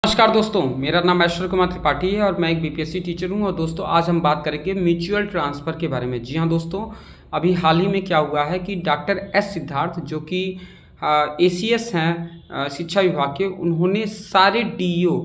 नमस्कार दोस्तों, मेरा नाम ऐश्वर्य कुमार त्रिपाठी है और मैं एक बीपीएससी टीचर हूं। और दोस्तों आज हम बात करेंगे म्यूचुअल ट्रांसफ़र के बारे में। जी हां दोस्तों, अभी हाल ही में क्या हुआ है कि डॉक्टर एस सिद्धार्थ जो कि एसीएस हैं शिक्षा विभाग के, उन्होंने सारे डीईओ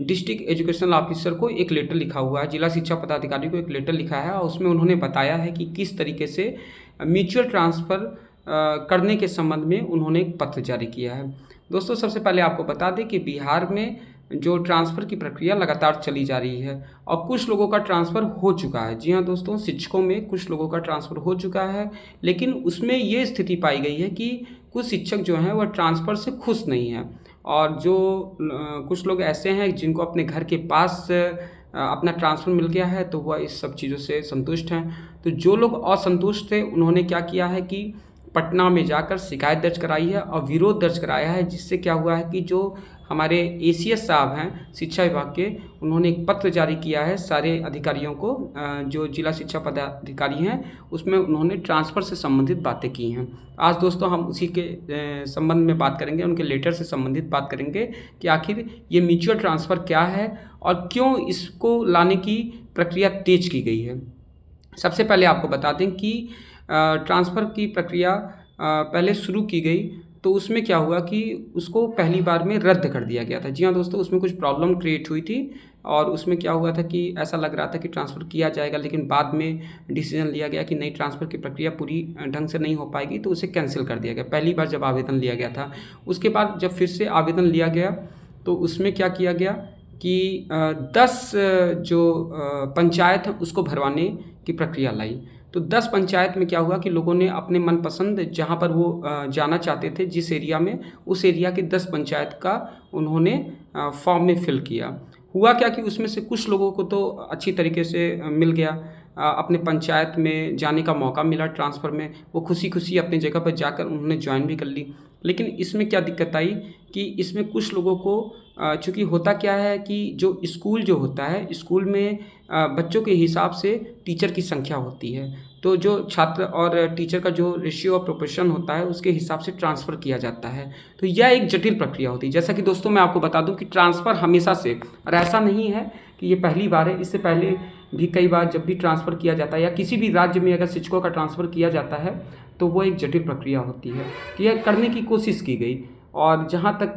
डिस्ट्रिक्ट एजुकेशनल ऑफिसर को एक लेटर लिखा हुआ है, जिला शिक्षा पदाधिकारी को एक लेटर लिखा है और उसमें उन्होंने बताया है कि किस तरीके से म्यूचुअल ट्रांसफ़र करने के संबंध में उन्होंने एक पत्र जारी किया है। दोस्तों सबसे पहले आपको बता दें कि बिहार में जो ट्रांसफ़र की प्रक्रिया लगातार चली जा रही है और कुछ लोगों का ट्रांसफ़र हो चुका है। जी हाँ दोस्तों, शिक्षकों में कुछ लोगों का ट्रांसफ़र हो चुका है, लेकिन उसमें ये स्थिति पाई गई है कि कुछ शिक्षक जो हैं वह ट्रांसफ़र से खुश नहीं हैं और जो कुछ लोग ऐसे हैं जिनको अपने घर के पास अपना ट्रांसफ़र मिल गया है, तो वह इस सब चीज़ों से संतुष्ट हैं। तो जो लोग असंतुष्ट थे उन्होंने क्या किया है कि पटना में जाकर शिकायत दर्ज कराई है और विरोध दर्ज कराया है, जिससे क्या हुआ है कि जो हमारे एसीएस साहब हैं शिक्षा विभाग के, उन्होंने एक पत्र जारी किया है सारे अधिकारियों को, जो जिला शिक्षा पदाधिकारी हैं उसमें उन्होंने ट्रांसफ़र से संबंधित बातें की हैं। आज दोस्तों हम उसी के संबंध में बात करेंगे, उनके लेटर से संबंधित बात करेंगे कि आखिर ये म्यूचुअल ट्रांसफ़र क्या है और क्यों इसको लाने की प्रक्रिया तेज की गई है। सबसे पहले आपको बता दें कि ट्रांसफ़र की प्रक्रिया पहले शुरू की गई तो उसमें क्या हुआ कि उसको पहली बार में रद्द कर दिया गया था। जी हाँ दोस्तों, उसमें कुछ प्रॉब्लम क्रिएट हुई थी और उसमें क्या हुआ था कि ऐसा लग रहा था कि ट्रांसफ़र किया जाएगा, लेकिन बाद में डिसीजन लिया गया कि नहीं, ट्रांसफ़र की प्रक्रिया पूरी ढंग से नहीं हो पाएगी, तो उसे कैंसिल कर दिया गया। पहली बार जब आवेदन लिया गया था, उसके बाद जब फिर से आवेदन लिया गया तो उसमें क्या किया गया कि 10 जो पंचायत हैं उसको भरवाने की प्रक्रिया लाई। तो 10 पंचायत में क्या हुआ कि लोगों ने अपने मनपसंद जहाँ पर वो जाना चाहते थे, जिस एरिया में, उस एरिया के 10 पंचायत का उन्होंने फॉर्म में फिल किया। हुआ क्या कि उसमें से कुछ लोगों को तो अच्छी तरीके से मिल गया, अपने पंचायत में जाने का मौका मिला ट्रांसफ़र में, वो खुशी खुशी अपनी जगह पर जाकर उन्होंने ज्वाइन भी कर ली। लेकिन इसमें क्या दिक्कत आई कि इसमें कुछ लोगों को चूँकि होता क्या है कि जो स्कूल जो होता है, स्कूल में बच्चों के हिसाब से टीचर की संख्या होती है, तो जो छात्र और टीचर का जो रेशियो ऑफ प्रोपोर्शन होता है उसके हिसाब से ट्रांसफ़र किया जाता है। तो यह एक जटिल प्रक्रिया होती है। जैसा कि दोस्तों मैं आपको बता दूं कि ट्रांसफ़र हमेशा से, और ऐसा नहीं है कि ये पहली बार है, इससे पहले भी कई बार जब भी ट्रांसफ़र किया जाता है या किसी भी राज्य में अगर शिक्षकों का ट्रांसफ़र किया जाता है तो वो एक जटिल प्रक्रिया होती है। तो यह करने की कोशिश की गई और जहाँ तक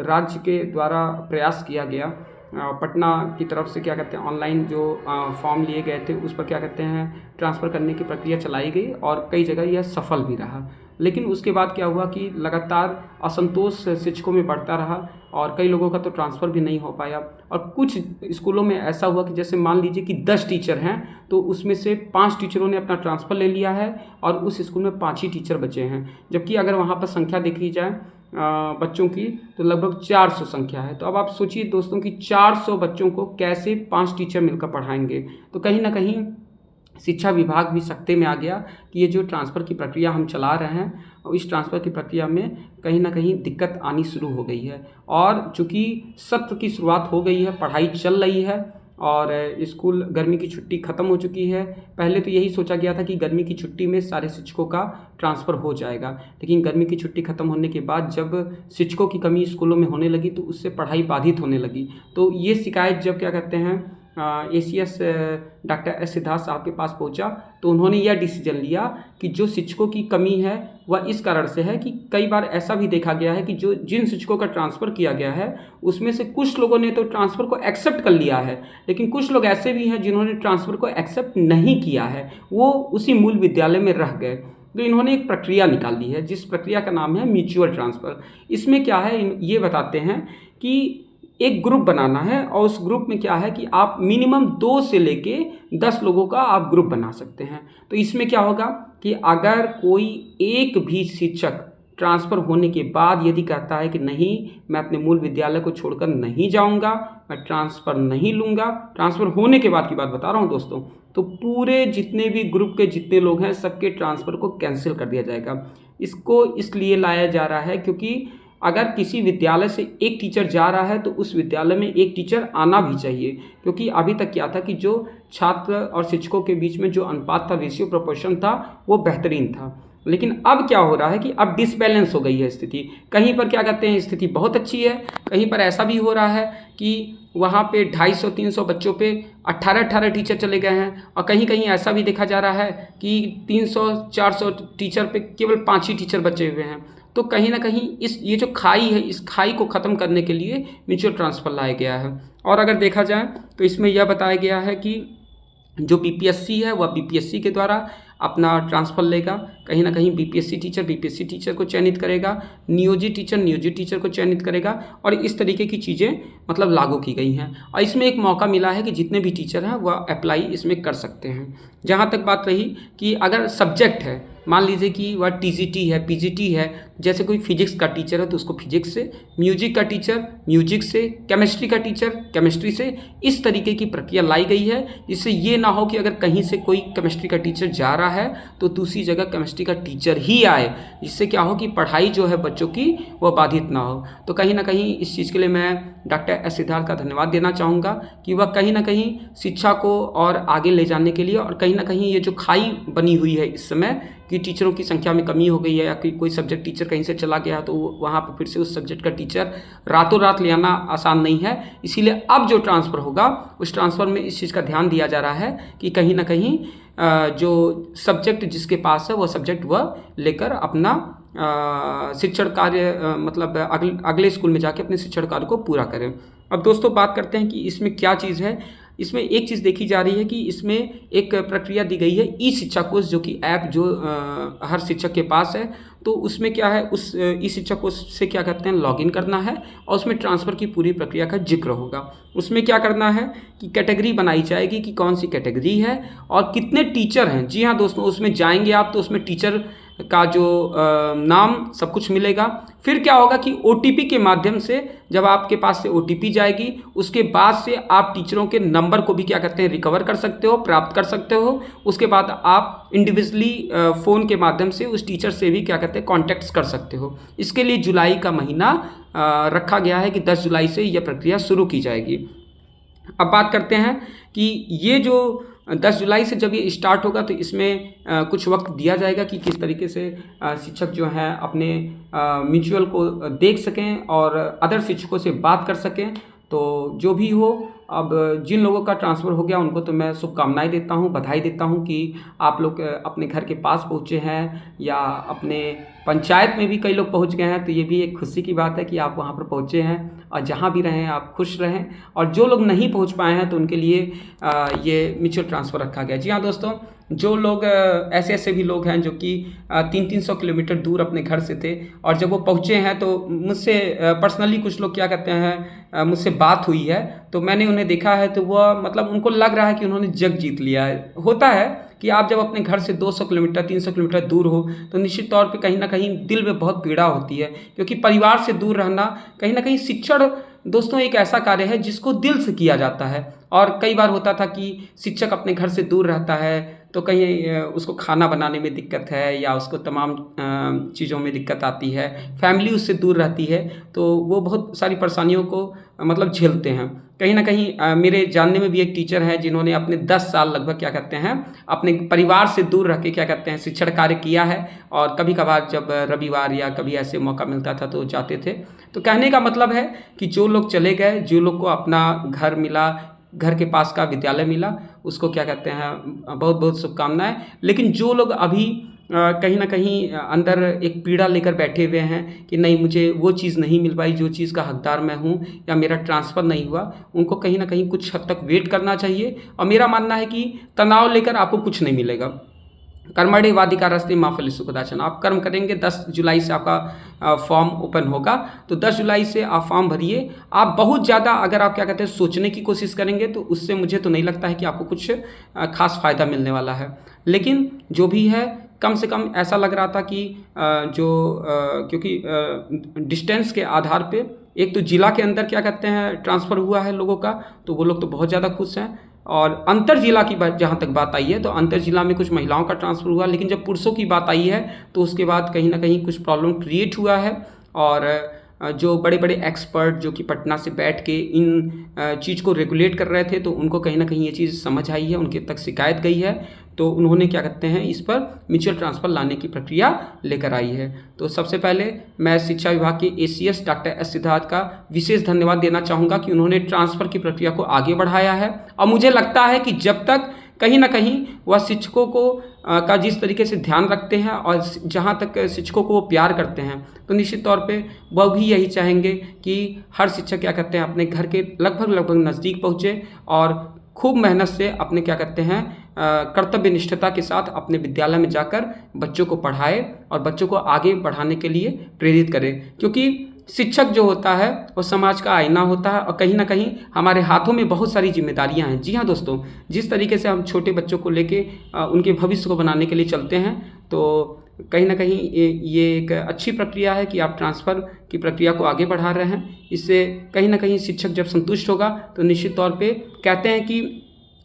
राज्य के द्वारा प्रयास किया गया, पटना की तरफ से क्या कहते हैं, ऑनलाइन जो फॉर्म लिए गए थे उस पर क्या कहते हैं ट्रांसफ़र करने की प्रक्रिया चलाई गई और कई जगह यह सफल भी रहा। लेकिन उसके बाद क्या हुआ कि लगातार असंतोष शिक्षकों में बढ़ता रहा और कई लोगों का तो ट्रांसफ़र भी नहीं हो पाया। और कुछ स्कूलों में ऐसा हुआ कि जैसे मान लीजिए कि 10 टीचर हैं तो उसमें से 5 टीचरों ने अपना ट्रांसफ़र ले लिया है और उस स्कूल में 5 ही टीचर बचे हैं, जबकि अगर वहाँ पर संख्या देखी जाए बच्चों की तो लगभग 400 संख्या है। तो अब आप सोचिए दोस्तों कि 400 बच्चों को कैसे 5 टीचर मिलकर पढ़ाएंगे। तो कहीं ना कहीं शिक्षा विभाग भी सकते में आ गया कि ये जो ट्रांसफ़र की प्रक्रिया हम चला रहे हैं और इस ट्रांसफ़र की प्रक्रिया में कहीं ना कहीं दिक्कत आनी शुरू हो गई है। और चूँकि सत्र की शुरुआत हो गई है, पढ़ाई चल रही है और स्कूल गर्मी की छुट्टी ख़त्म हो चुकी है। पहले तो यही सोचा गया था कि गर्मी की छुट्टी में सारे शिक्षकों का ट्रांसफ़र हो जाएगा, लेकिन गर्मी की छुट्टी ख़त्म होने के बाद जब शिक्षकों की कमी स्कूलों में होने लगी तो उससे पढ़ाई बाधित होने लगी। तो ये शिकायत जब क्या कहते हैं एसीएस डॉक्टर एस सिद्धार्थ साहब के पास पहुंचा तो उन्होंने यह डिसीजन लिया कि जो शिक्षकों की कमी है वह इस कारण से है कि कई बार ऐसा भी देखा गया है कि जो जिन शिक्षकों का ट्रांसफ़र किया गया है उसमें से कुछ लोगों ने तो ट्रांसफ़र को एक्सेप्ट कर लिया है, लेकिन कुछ लोग ऐसे भी हैं जिन्होंने ट्रांसफ़र को एक्सेप्ट नहीं किया है, वो उसी मूल विद्यालय में रह गए। तो इन्होंने एक प्रक्रिया निकाल ली है जिस प्रक्रिया का नाम है म्यूचुअल ट्रांसफ़र। इसमें क्या है, ये बताते हैं कि एक ग्रुप बनाना है और उस ग्रुप में क्या है कि आप मिनिमम 2 से लेके 10 लोगों का आप ग्रुप बना सकते हैं। तो इसमें क्या होगा कि अगर कोई एक भी शिक्षक ट्रांसफ़र होने के बाद यदि कहता है कि नहीं, मैं अपने मूल विद्यालय को छोड़कर नहीं जाऊंगा, मैं ट्रांसफ़र नहीं लूँगा, ट्रांसफ़र होने के बाद की बात बता रहा हूँ दोस्तों, तो पूरे जितने भी ग्रुप के जितने लोग हैं सबके ट्रांसफ़र को कैंसिल कर दिया जाएगा। इसको इसलिए लाया जा रहा है क्योंकि अगर किसी विद्यालय से एक टीचर जा रहा है तो उस विद्यालय में एक टीचर आना भी चाहिए, क्योंकि अभी तक क्या था कि जो छात्र और शिक्षकों के बीच में जो अनुपात था, रेशियो प्रोपोर्शन था, वो बेहतरीन था। लेकिन अब क्या हो रहा है कि अब डिसबैलेंस हो गई है स्थिति। कहीं पर क्या कहते हैं स्थिति बहुत अच्छी है, कहीं पर ऐसा भी हो रहा है कि वहाँ पे 250-300 बच्चों पे 18-18 टीचर चले गए हैं, और कहीं कहीं ऐसा भी देखा जा रहा है कि 300-400 टीचर पे केवल 5 ही टीचर बचे हुए हैं। तो कहीं ना कहीं ये जो खाई है, इस खाई को ख़त्म करने के लिए म्यूचुअल ट्रांसफ़र लाया गया है। और अगर देखा जाए तो इसमें यह बताया गया है कि जो बीपीएससी है वह बीपीएससी के द्वारा अपना ट्रांसफ़र लेगा, कहीं ना कहीं बीपीएससी टीचर को चयनित करेगा, नियोजित टीचर को चयनित करेगा, और इस तरीके की चीज़ें मतलब लागू की गई हैं। और इसमें एक मौका मिला है कि जितने भी टीचर हैं वह अप्लाई इसमें कर सकते हैं। जहाँ तक बात रही कि अगर सब्जेक्ट है, मान लीजिए कि वह टीजीटी है, पीजीटी है, जैसे कोई फिजिक्स का टीचर है तो उसको फिजिक्स से, म्यूजिक का टीचर म्यूजिक से, केमिस्ट्री का टीचर केमिस्ट्री से, इस तरीके की प्रक्रिया लाई गई है जिससे ये ना हो कि अगर कहीं से कोई केमिस्ट्री का टीचर जा रहा है तो दूसरी जगह केमिस्ट्री का टीचर ही आए, जिससे क्या हो कि पढ़ाई जो है बच्चों की वह बाधित ना हो। तो कहीं ना कहीं इस चीज़ के लिए मैं डॉक्टर एस सिद्धार्थ का धन्यवाद देना चाहूँगा कि वह कहीं ना कहीं शिक्षा को और आगे ले जाने के लिए, और कहीं ना कहीं ये जो खाई बनी हुई है इस समय कि टीचरों की संख्या में कमी हो गई है, या कि कोई सब्जेक्ट टीचर कहीं से चला गया तो वहाँ पर फिर से उस सब्जेक्ट का टीचर रातों रात ले आना आसान नहीं है। इसीलिए अब जो ट्रांसफ़र होगा उस ट्रांसफ़र में इस चीज़ का ध्यान दिया जा रहा है कि कहीं ना कहीं जो सब्जेक्ट जिसके पास है वह सब्जेक्ट वह लेकर अपना शिक्षण कार्य मतलब अगले स्कूल में जाके अपने शिक्षण कार्य को पूरा करें। अब दोस्तों बात करते हैं कि इसमें क्या चीज़ है। इसमें एक चीज़ देखी जा रही है कि इसमें एक प्रक्रिया दी गई है ई शिक्षा कोष, जो कि ऐप जो हर शिक्षक के पास है। तो उसमें क्या है, उस ई शिक्षा कोष से क्या करते हैं लॉगिन करना है, और उसमें ट्रांसफ़र की पूरी प्रक्रिया का जिक्र होगा। उसमें क्या करना है कि कैटेगरी बनाई जाएगी कि कौन सी कैटेगरी है और कितने टीचर हैं। जी हाँ दोस्तों, उसमें जाएंगे आप तो उसमें टीचर का जो नाम सब कुछ मिलेगा। फिर क्या होगा कि ओटीपी के माध्यम से जब आपके पास से ओटीपी जाएगी, उसके बाद से आप टीचरों के नंबर को भी क्या करते हैं रिकवर कर सकते हो, प्राप्त कर सकते हो। उसके बाद आप इंडिविजुअली फ़ोन के माध्यम से उस टीचर से भी क्या कहते हैं कॉन्टैक्ट्स कर सकते हो। इसके लिए जुलाई का महीना रखा गया है कि 10 जुलाई से यह प्रक्रिया शुरू की जाएगी। अब बात करते हैं कि ये जो 10 जुलाई से जब ये स्टार्ट होगा तो इसमें कुछ वक्त दिया जाएगा कि किस तरीके से शिक्षक जो हैं अपने म्यूचुअल को देख सकें और अदर शिक्षकों से बात कर सकें। तो जो भी हो, अब जिन लोगों का ट्रांसफ़र हो गया उनको तो मैं शुभकामनाएं देता हूं, बधाई देता हूं कि आप लोग अपने घर के पास पहुंचे हैं, या अपने पंचायत में भी कई लोग पहुंच गए हैं। तो ये भी एक खुशी की बात है कि आप वहां पर पहुंचे हैं, और जहां भी रहें आप खुश रहें। और जो लोग नहीं पहुंच पाए हैं तो उनके लिए ये म्यूचुअल ट्रांसफ़र रखा गया। जी हाँ दोस्तों, जो लोग ऐसे भी लोग हैं जो कि 300-300 किलोमीटर दूर अपने घर से थे, और जब वो पहुँचे हैं तो मुझसे पर्सनली कुछ लोग क्या कहते हैं मुझसे बात हुई है, तो मैंने उन्हें देखा है तो वह मतलब उनको लग रहा है कि उन्होंने जग जीत लिया है। होता है कि आप जब अपने घर से 200 किलोमीटर 300 किलोमीटर दूर हो तो निश्चित तौर पे कहीं ना कहीं दिल में बहुत पीड़ा होती है, क्योंकि परिवार से दूर रहना कहीं ना कहीं शिक्षण दोस्तों एक ऐसा कार्य है जिसको दिल से किया जाता है। और कई बार होता था कि शिक्षक अपने घर से दूर रहता है तो कहीं उसको खाना बनाने में दिक्कत है, या उसको तमाम चीज़ों में दिक्कत आती है, फैमिली उससे दूर रहती है, तो वो बहुत सारी परेशानियों को मतलब झेलते हैं। कहीं ना कहीं मेरे जानने में भी एक टीचर है जिन्होंने अपने 10 साल लगभग क्या कहते हैं अपने परिवार से दूर रह के क्या कहते हैं शिक्षण कार्य किया है, और कभी कभार जब रविवार या कभी ऐसे मौका मिलता था तो जाते थे। तो कहने का मतलब है कि जो लोग चले गए, जो लोग को अपना घर मिला, घर के पास का विद्यालय मिला, उसको क्या कहते हैं बहुत बहुत शुभकामनाएं। लेकिन जो लोग अभी कहीं ना कहीं अंदर एक पीड़ा लेकर बैठे हुए हैं कि नहीं मुझे वो चीज़ नहीं मिल पाई जो चीज़ का हकदार मैं हूँ, या मेरा ट्रांसफ़र नहीं हुआ, उनको कहीं ना कहीं कुछ हद तक वेट करना चाहिए। और मेरा मानना है कि तनाव लेकर आपको कुछ नहीं मिलेगा। कर्मण्येवाधिकारस्ते मा फलेषु कदाचन। आप कर्म करेंगे, 10 जुलाई से आपका फॉर्म ओपन होगा, तो 10 जुलाई से आप फॉर्म भरिए। आप बहुत ज़्यादा अगर आप क्या कहते हैं सोचने की कोशिश करेंगे तो उससे मुझे तो नहीं लगता है कि आपको कुछ खास फ़ायदा मिलने वाला है। लेकिन जो भी है कम से कम ऐसा लग रहा था कि क्योंकि डिस्टेंस के आधार पे एक तो ज़िला के अंदर क्या कहते हैं ट्रांसफ़र हुआ है लोगों का, तो वो लोग तो बहुत ज़्यादा खुश हैं। और अंतर जिला की जहाँ तक बात आई है तो अंतर जिला में कुछ महिलाओं का ट्रांसफ़र हुआ, लेकिन जब पुरुषों की बात आई है तो उसके बाद कहीं ना कहीं कुछ प्रॉब्लम क्रिएट हुआ है। और जो बड़े बड़े एक्सपर्ट जो कि पटना से बैठ के इन चीज़ को रेगुलेट कर रहे थे, तो उनको कहीं ना कहीं ये चीज़ समझ आई है, उनके तक शिकायत गई है, तो उन्होंने क्या कहते हैं इस पर म्यूचुअल ट्रांसफ़र लाने की प्रक्रिया लेकर आई है। तो सबसे पहले मैं शिक्षा विभाग के एसीएस डॉक्टर एस सिद्धार्थ का विशेष धन्यवाद देना चाहूँगा कि उन्होंने ट्रांसफ़र की प्रक्रिया को आगे बढ़ाया है। और मुझे लगता है कि जब तक कहीं ना कहीं वह शिक्षकों को का जिस तरीके से ध्यान रखते हैं और जहाँ तक शिक्षकों को वो प्यार करते हैं, तो निश्चित तौर पे वह भी यही चाहेंगे कि हर शिक्षक क्या करते हैं अपने घर के लगभग नज़दीक पहुँचे और खूब मेहनत से अपने क्या कहते हैं कर्तव्य निष्ठता के साथ अपने विद्यालय में जाकर बच्चों को पढ़ाए और बच्चों को आगे बढ़ाने के लिए प्रेरित करे। क्योंकि शिक्षक जो होता है वो समाज का आईना होता है और कहीं ना कहीं हमारे हाथों में बहुत सारी जिम्मेदारियां हैं। जी हाँ दोस्तों, जिस तरीके से हम छोटे बच्चों को लेके उनके भविष्य को बनाने के लिए चलते हैं, तो कहीं ना कहीं ये एक अच्छी प्रक्रिया है कि आप ट्रांसफ़र की प्रक्रिया को आगे बढ़ा रहे हैं। इससे कहीं ना कहीं शिक्षक जब संतुष्ट होगा तो निश्चित तौर पे कहते हैं कि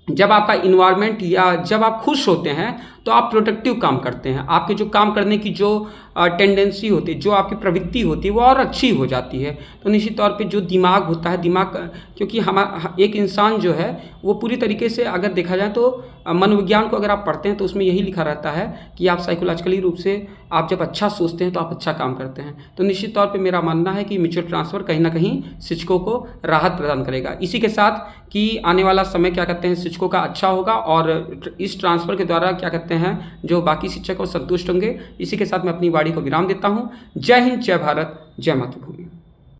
जब आपका इन्वायरमेंट या जब आप खुश होते हैं तो आप प्रोडक्टिव काम करते हैं, आपके जो काम करने की जो टेंडेंसी होती है, जो आपकी प्रवृत्ति होती है वो और अच्छी हो जाती है। तो निश्चित तौर पे जो दिमाग होता है, दिमाग क्योंकि एक इंसान जो है वो पूरी तरीके से अगर देखा जाए तो मनोविज्ञान को अगर आप पढ़ते हैं तो उसमें यही लिखा रहता है कि आप साइकोलॉजिकली रूप से आप जब अच्छा सोचते हैं तो आप अच्छा काम करते हैं। तो निश्चित तौर पे मेरा मानना है कि म्यूचुअल ट्रांसफ़र कहीं ना कहीं शिक्षकों को राहत प्रदान करेगा। इसी के साथ कि आने वाला समय क्या कहते हैं शिक्षकों का अच्छा होगा और इस ट्रांसफ़र के द्वारा क्या कहते हैं जो बाकी शिक्षक और संतुष्ट होंगे। इसी के साथ मैं अपनी वाणी को विराम देता हूँ। जय हिंद, जय भारत, जय मातृभूमि।